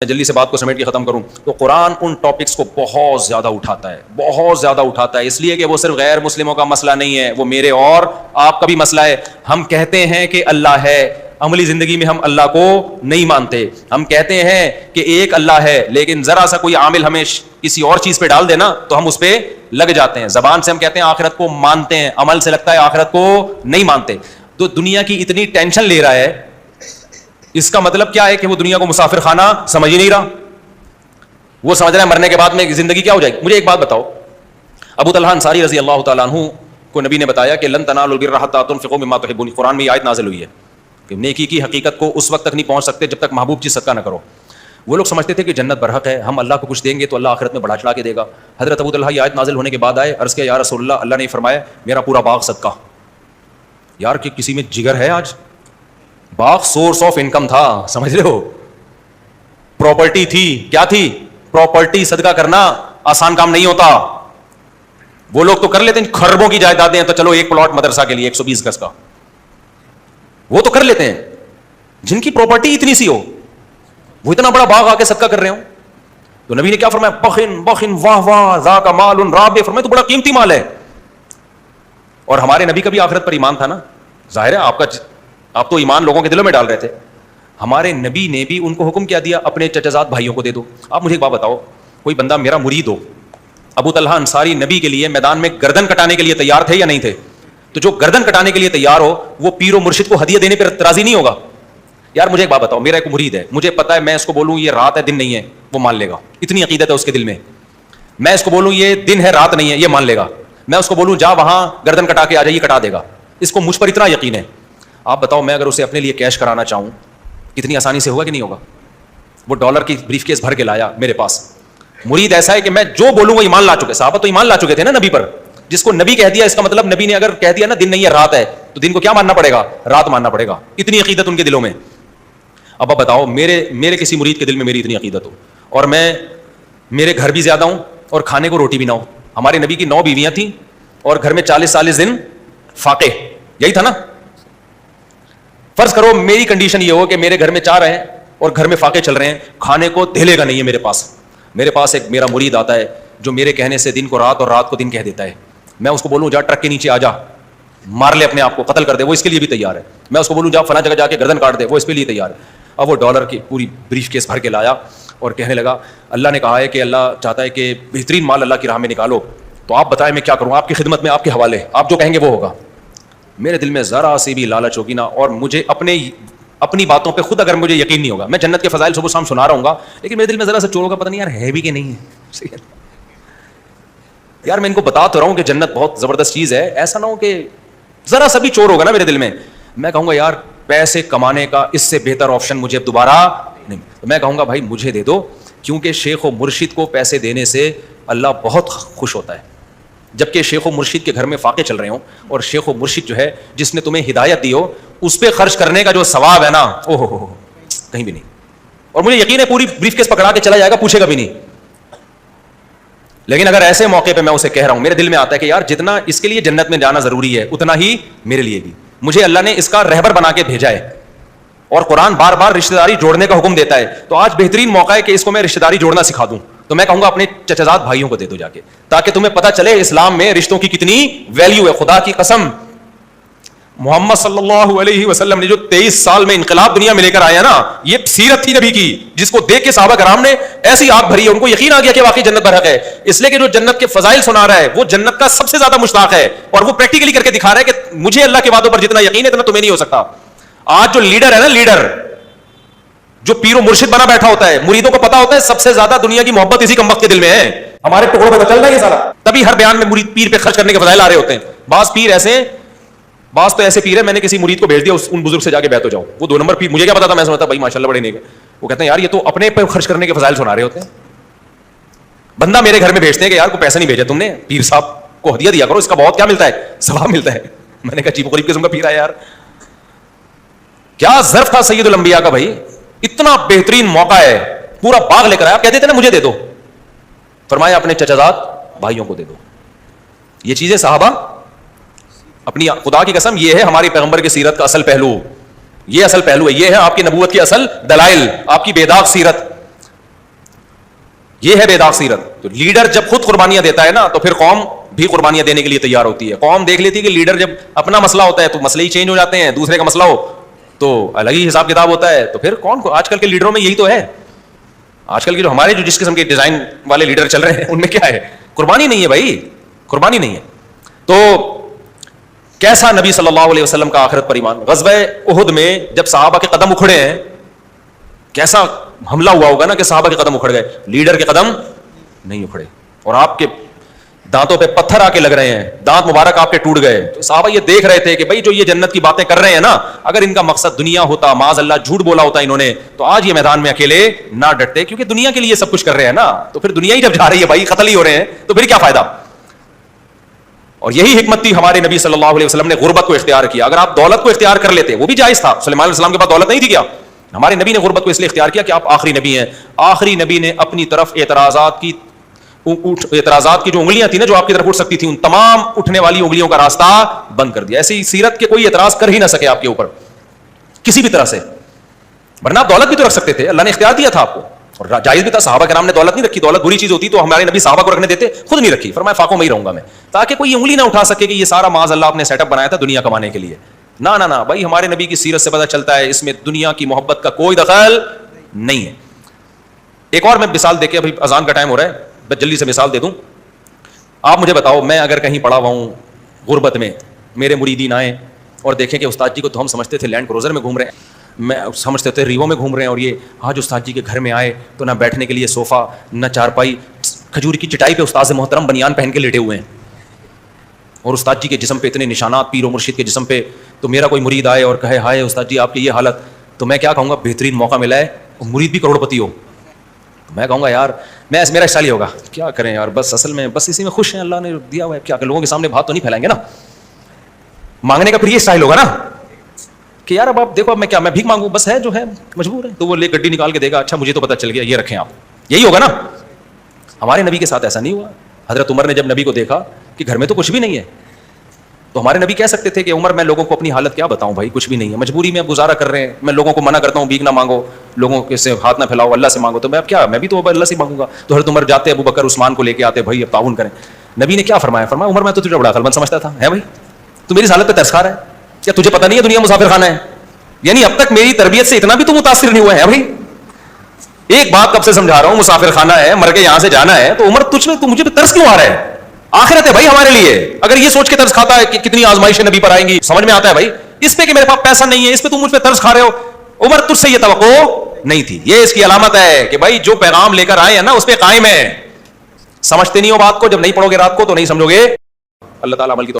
جلدی سے بات کو سمیٹ کے ختم کروں تو قرآن ان ٹاپکس کو بہت زیادہ اٹھاتا ہے اس لیے کہ وہ صرف غیر مسلموں کا مسئلہ نہیں ہے, وہ میرے اور آپ کا بھی مسئلہ ہے. ہم کہتے ہیں کہ اللہ ہے, عملی زندگی میں ہم اللہ کو نہیں مانتے. ہم کہتے ہیں کہ ایک اللہ ہے, لیکن ذرا سا کوئی عامل ہمیں کسی اور چیز پہ ڈال دینا تو ہم اس پہ لگ جاتے ہیں. زبان سے ہم کہتے ہیں آخرت کو مانتے ہیں, عمل سے لگتا ہے آخرت کو نہیں مانتے. تو دنیا کی اتنی ٹینشن لے رہا ہے, اس کا مطلب کیا ہے کہ وہ دنیا کو مسافر خانہ سمجھ ہی نہیں رہا. وہ سمجھ رہا ہے مرنے کے بعد میں زندگی کیا ہو جائے گی. مجھے ایک بات بتاؤ, ابو طلحہ انصاری رضی اللہ تعالیٰ عنہ کو نبی نے بتایا کہ لن تنالوا البر حتى تنفقوا مما تحبون. قرآن میں یہ آیت نازل ہوئی ہے کہ نیکی کی حقیقت کو اس وقت تک نہیں پہنچ سکتے جب تک محبوب چیز صدقہ نہ کرو. وہ لوگ سمجھتے تھے کہ جنت برحق ہے, ہم اللہ کو کچھ دیں گے تو اللہ آخرت میں بڑھا چڑھا کے دے گا. حضرت ابو طلحہ یہ آیت نازل ہونے کے بعد آئے, عرض کیا یا رسول اللہ, اللہ نے فرمایا میرا پورا باغ صدقہ. یار کہ کسی میں جگر ہے آج, باغ سورس آف انکم تھا, سمجھ رہے ہو, پراپرٹی تھی. کیا تھی؟ پراپرٹی. صدقہ کرنا آسان کام نہیں ہوتا. وہ لوگ تو کر لیتے ہیں, خربوں کی جائیدادیں ہیں تو چلو ایک پلاٹ مدرسہ کے لیے 120 گز کا, وہ تو کر لیتے ہیں. جن کی پراپرٹی اتنی سی ہو, وہ اتنا بڑا باغ آ کے صدقہ کر رہے ہوں. تو نبی نے کیا فرمایا, بخن بخن واہ واہ ذاک مال رابح. فرمایا تو بڑا قیمتی مال ہے. اور ہمارے نبی کا بھی آخرت پر ایمان تھا نا. ظاہر ہے آپ تو ایمان لوگوں کے دلوں میں ڈال رہے تھے. ہمارے نبی نے بھی ان کو حکم کیا دیا, اپنے چچازاد بھائیوں کو دے دو. آپ مجھے ایک بات بتاؤ, کوئی بندہ میرا مرید ہو, ابو طلحہ انصاری نبی کے لیے میدان میں گردن کٹانے کے لیے تیار تھے یا نہیں تھے؟ تو جو گردن کٹانے کے لیے تیار ہو وہ پیر و مرشد کو ہدیہ دینے پر راضی نہیں ہوگا. یار مجھے ایک بات بتاؤ, میرا ایک مرید ہے, مجھے پتا ہے میں اس کو بولوں یہ رات ہے دن نہیں ہے, وہ مان لے گا. اتنی عقیدت ہے اس کے دل میں. میں اس کو بولوں یہ دن ہے رات نہیں ہے, یہ مان لے گا. میں اس کو بولوں جا وہاں گردن کٹا کے آ جائے, یہ کٹا دے گا. اس کو مجھ پر اتنا یقین ہے. آپ بتاؤ میں اگر اسے اپنے لیے کیش کرانا چاہوں کتنی آسانی سے ہوگا کہ نہیں ہوگا؟ وہ ڈالر کی بریف کیس بھر کے لایا میرے پاس. مرید ایسا ہے کہ میں جو بولوں وہ ایمان لا چکے. صحابہ تو ایمان لا چکے تھے نا نبی پر. جس کو نبی کہہ دیا اس کا مطلب نبی نے اگر کہہ دیا نا دن نہیں ہے رات ہے, تو دن کو کیا ماننا پڑے گا؟ رات ماننا پڑے گا. اتنی عقیدت ان کے دلوں میں. اب آپ بتاؤ میرے کسی مرید کے دل میں میری اتنی عقیدت ہو, اور میرے گھر بھی زیادہ ہوں اور کھانے کو روٹی بھی نہ ہو. ہمارے نبی کی 9 بیویاں تھیں اور گھر میں 40 دن فاقے, یہی تھا نا. فرض کرو میری کنڈیشن یہ ہو کہ میرے گھر میں 4 ہیں اور گھر میں فاقے چل رہے ہیں, کھانے کو دھیلے گا نہیں ہے میرے پاس. میرے پاس ایک میرا مرید آتا ہے جو میرے کہنے سے دن کو رات اور رات کو دن کہہ دیتا ہے. میں اس کو بولوں جا ٹرک کے نیچے آ جا, مار لے اپنے آپ کو, قتل کر دے, وہ اس کے لیے بھی تیار ہے. میں اس کو بولوں جا فلاں جگہ جا کے گردن کاٹ دے, وہ اس کے لیے تیار ہے. اب وہ ڈالر کی پوری بریف کیس بھر کے لایا اور کہنے لگا اللہ نے کہا ہے کہ اللہ چاہتا ہے کہ بہترین مال اللہ کی راہ میں نکالو, تو آپ بتائیں میں کیا کروں, آپ کی خدمت میں, آپ کے حوالے, آپ جو کہیں گے وہ ہوگا. میرے دل میں ذرا سی بھی لالچ ہوگی نا, اور مجھے اپنی باتوں پہ خود اگر مجھے یقین نہیں ہوگا, میں جنت کے فضائل صبح شام سنا رہا ہوں گا, لیکن میرے دل میں ذرا سا چور ہوگا, پتہ نہیں یار ہے بھی کہ نہیں ہے. یار میں ان کو بتا تو رہا ہوں کہ جنت بہت زبردست چیز ہے, ایسا نہ ہو کہ ذرا سا بھی چور ہوگا نا میرے دل میں, میں کہوں گا یار پیسے کمانے کا اس سے بہتر آپشن مجھے اب دوبارہ نہیں. تو میں کہوں گا بھائی مجھے دے دو, کیونکہ شیخ و مرشد کو پیسے دینے سے اللہ بہت خوش ہوتا ہے. جبکہ شیخ و مرشد کے گھر میں فاقے چل رہے ہوں, اور شیخ و مرشد جو ہے جس نے تمہیں ہدایت دی ہو, اس پہ خرچ کرنے کا جو ثواب ہے نا, او ہو کہیں بھی نہیں. اور مجھے یقین ہے پوری بریف کیس پکڑا کے چلا جائے گا, پوچھے گا بھی نہیں. لیکن اگر ایسے موقع پہ میں اسے کہہ رہا ہوں, میرے دل میں آتا ہے کہ یار جتنا اس کے لیے جنت میں جانا ضروری ہے اتنا ہی میرے لیے بھی. مجھے اللہ نے اس کا رہبر بنا کے بھیجا ہے, اور قرآن بار بار رشتہ داری جوڑنے کا حکم دیتا ہے. تو آج بہترین موقع ہے کہ اس کو میں رشتہ داری جوڑنا سکھا دوں. تو میں کہوں گا اپنے چچازاد بھائیوں کو دے دو جا کے, تاکہ تمہیں پتہ چلے اسلام میں رشتوں کی کتنی ویلیو ہے. خدا کی قسم محمد صلی اللہ علیہ وسلم نے جو 23 سال میں انقلاب دنیا میں لے کر آیا نا, یہ سیرت تھی نبی کی, جس کو دیکھ کے صحابہ کرام نے ایسی آگ بھری ہے, ان کو یقین آ گیا کہ واقعی جنت برحق ہے. اس لیے کہ جو جنت کے فضائل سنا رہا ہے وہ جنت کا سب سے زیادہ مشتاق ہے, اور وہ پریکٹیکلی کر کے دکھا رہا ہے کہ مجھے اللہ کے وعدوں پر جتنا یقین ہے اتنا تمہیں نہیں ہو سکتا. آج جو لیڈر ہے نا, لیڈر جو پیر و مرشد بنا بیٹھا ہوتا ہے, مریدوں کو پتا ہوتا ہے سب سے زیادہ دنیا کی محبت اسی کمبخت کے دل میں ہے. ہمارے ٹکڑوں پہ تو چل رہا ہے یہ سارا, تبھی ہر بیان میں مرید پیر پہ خرچ کرنے کے فضائل آ رہے ہوتے ہیں. بعض تو ایسے پیر ہے, میں نے کسی مرید کو بھیج دیا ان بزرگ سے جا کے بیعت ہو جاؤ. وہ 2 نمبر پیر, مجھے کیا پتا تھا, میں سمجھتا بھائی ماشاءاللہ بڑے نیک ہیں. وہ کہتے ہیں یار یہ تو اپنے پہ خرچ کرنے کے فضائل سنا رہے ہوتے ہیں. بندہ میرے گھر میں بھیجتے ہیں کہ یار کو پیسہ نہیں بھیجا تم نے, پیر صاحب کو ہدیہ دیا کرو, اس کا بہت کیا ملتا ہے, ثواب ملتا ہے. میں نے کہا عجیب و غریب قسم کا پیر ہے یار. کیا ظرف تھا سید الانبیاء کا بھائی, اتنا بہترین موقع ہے, پورا باغ لے کر آیا. آپ کہتے تھے نا مجھے دے دو, فرمایا اپنے چچازاد بھائیوں کو دے دو. یہ چیزیں صحابہ اپنی, خدا کی قسم یہ ہے ہماری پیغمبر کی سیرت کا اصل پہلو, یہ اصل پہلو ہے, یہ ہے آپ کی نبوت کی اصل دلائل, آپ کی بے داغ سیرت. یہ ہے بے داغ سیرت. تو لیڈر جب خود قربانیاں دیتا ہے نا تو پھر قوم بھی قربانیاں دینے کے لیے تیار ہوتی ہے. قوم دیکھ لیتی ہے کہ لیڈر جب اپنا مسئلہ ہوتا ہے تو مسئلے ہی چینج ہو جاتے ہیں, دوسرے کا مسئلہ ہو تو الگ ہی حساب کتاب ہوتا ہے. تو پھر کون کو آج کل کے لیڈروں میں یہی تو ہے. آج کل کے جو ہمارے جو جس قسم کے ڈیزائن والے لیڈر چل رہے ہیں ان میں کیا ہے, قربانی نہیں ہے بھائی, قربانی نہیں ہے. تو کیسا نبی صلی اللہ علیہ وسلم کا آخرت پر ایمان. غزوہ احد میں جب صحابہ کے قدم اکھڑے ہیں, کیسا حملہ ہوا ہوگا نا کہ صحابہ کے قدم اکھڑ گئے, لیڈر کے قدم نہیں اکھڑے, اور آپ کے دانتوں پہ پتھر آ کے لگ رہے ہیں, دانت مبارک آپ کے ٹوٹ گئے. تو صحابہ یہ دیکھ رہے تھے کہ بھائی جو یہ جنت کی باتیں کر رہے ہیں نا, اگر ان کا مقصد دنیا ہوتا, معاذ اللہ جھوٹ بولا ہوتا انہوں نے, تو آج یہ میدان میں اکیلے نہ ڈٹتے, کیونکہ دنیا کے لیے سب کچھ کر رہے ہیں نا. تو پھر دنیا ہی جب جا رہی ہے بھائی, قتل ہی ہو رہے ہیں, تو پھر کیا فائدہ. اور یہی حکمت تھی ہمارے نبی صلی اللہ علیہ وسلم نے غربت کو اختیار کیا. اگر آپ دولت کو اختیار کر لیتے وہ بھی جائز تھا, سلیمان علیہ السلام کے پاس دولت نہیں تھی کیا. ہمارے نبی نے غربت کو اس لیے اختیار کیا کہ آپ آخری نبی ہیں. آخری نبی نے اپنی طرف اعتراضات کی جو انگلیاں تھیں نا, جو آپ کی طرف اٹھ سکتی تھیں, ان تمام اٹھنے والی انگلیوں کا راستہ بند کر دیا. ایسی سیرت کے کوئی اعتراض کر ہی نہ سکے آپ کے اوپر کسی بھی طرح سے, ورنہ آپ دولت بھی تو رکھ سکتے تھے, اللہ نے اختیار دیا تھا آپ کو, اور جائز بھی تھا. صحابہ کرام نے دولت نہیں رکھی, دولت بری چیز ہوتی تو ہمارے نبی صحابہ کو رکھنے دیتے, خود نہیں رکھی, فرمایا فاقوں میں ہی رہوں گا میں, تاکہ کوئی انگلی نہ اٹھا سکے کہ یہ سارا معاذ اللہ آپ نے سیٹ اپ بنایا تھا دنیا کمانے کے لیے. نہ بھائی, ہمارے نبی کی سیرت سے پتہ چلتا ہے اس میں دنیا کی محبت کا کوئی دخل نہیں ہے. ایک اور میں مثال دے کے, ابھی اذان کا ٹائم ہو رہا ہے, بس جلدی سے مثال دے دوں. آپ مجھے بتاؤ, میں اگر کہیں پڑا ہوا ہوں غربت میں, میرے مریدین آئیں اور دیکھیں کہ استاد جی کو تو ہم سمجھتے تھے لینڈ کروزر میں گھوم رہے ہیں, میں سمجھتے تھے ریوو میں گھوم رہے ہیں, اور یہ آج استاد جی کے گھر میں آئے تو نہ بیٹھنے کے لیے صوفہ, نہ چارپائی, کھجور کی چٹائی پہ استاد محترم بنیان پہن کے لیٹے ہوئے ہیں, اور استاد جی کے جسم پہ اتنے نشانات, پیر و مرشد کے جسم پہ. تو میرا کوئی مرید آئے اور کہے ہائے استاد جی آپ کی یہ حالت, تو میں کیا کہوں گا, بہترین موقع ملا ہے, مرید بھی کروڑ پتی ہو, میں کہوں گا یار میرا اسٹائل ہی ہوگا, کیا کریں یار, بس اصل میں بس اسی میں خوش ہیں, اللہ نے دیا ہوا ہے, کیا کہ لوگوں کے سامنے بات تو نہیں پھیلائیں گے نا, مانگنے کا پھر یہ اسٹائل ہوگا نا کہ یار اب آپ دیکھو, اب میں کیا, میں بھیک مانگوں, بس ہے جو ہے مجبور ہے, تو وہ لے گڈی نکال کے دے گا, اچھا مجھے تو پتہ چل گیا, یہ رکھیں آپ, یہی ہوگا نا. ہمارے نبی کے ساتھ ایسا نہیں ہوا. حضرت عمر نے جب نبی کو دیکھا کہ گھر میں تو کچھ بھی نہیں ہے, تو ہمارے نبی کہہ سکتے تھے کہ عمر میں لوگوں کو اپنی حالت کیا بتاؤں بھائی, کچھ بھی نہیں ہے, مجبوری میں اب گزارا کر رہے ہیں, میں لوگوں کو منع کرتا ہوں بھیک نہ مانگو, لوگوں کے سے ہاتھ نہ پھیلاؤ, اللہ سے مانگو, تو میں اب کیا, میں بھی تو اللہ سے مانگوں گا. تو حضرت عمر جاتے ابو بکر عثمان کو لے کے آتے, بھائی اب تعاون کریں. نبی نے کیا فرمایا, فرمایا عمر میں تو تجھے بڑا عقل مند سمجھتا تھا, ہے بھائی تو میری حالت پہ ترس کھا رہا ہے, کیا تجھے پتہ نہیں ہے دنیا مسافر خانہ ہے, یعنی اب تک میری تربیت سے اتنا بھی تو متاثر نہیں ہوا ہے بھائی. ایک بات کب سے سمجھا رہا ہوں, مسافر خانہ ہے, مر کے یہاں سے جانا ہے, تو عمر تجھ میں تو مجھے ترس کیوں آ رہا ہے, آخرت ہے بھائی ہمارے لیے. اگر یہ سوچ کے ترس کھاتا ہے کہ کتنی آزمائشیں نبی پر آئیں گی, سمجھ میں آتا ہے بھائی اس پہ کہ میرے پاس پیسہ نہیں ہے, اس پہ تم مجھ پہ ترس کھا رہے ہو. عمر تجھ سے یہ توقع نہیں تھی. یہ اس کی علامت ہے کہ بھائی جو پیغام لے کر آئے ہیں نا اس پہ قائم ہے. سمجھتے نہیں ہو بات کو, جب نہیں پڑھو گے رات کو تو نہیں سمجھو گے. اللہ تعالیٰ عمل کی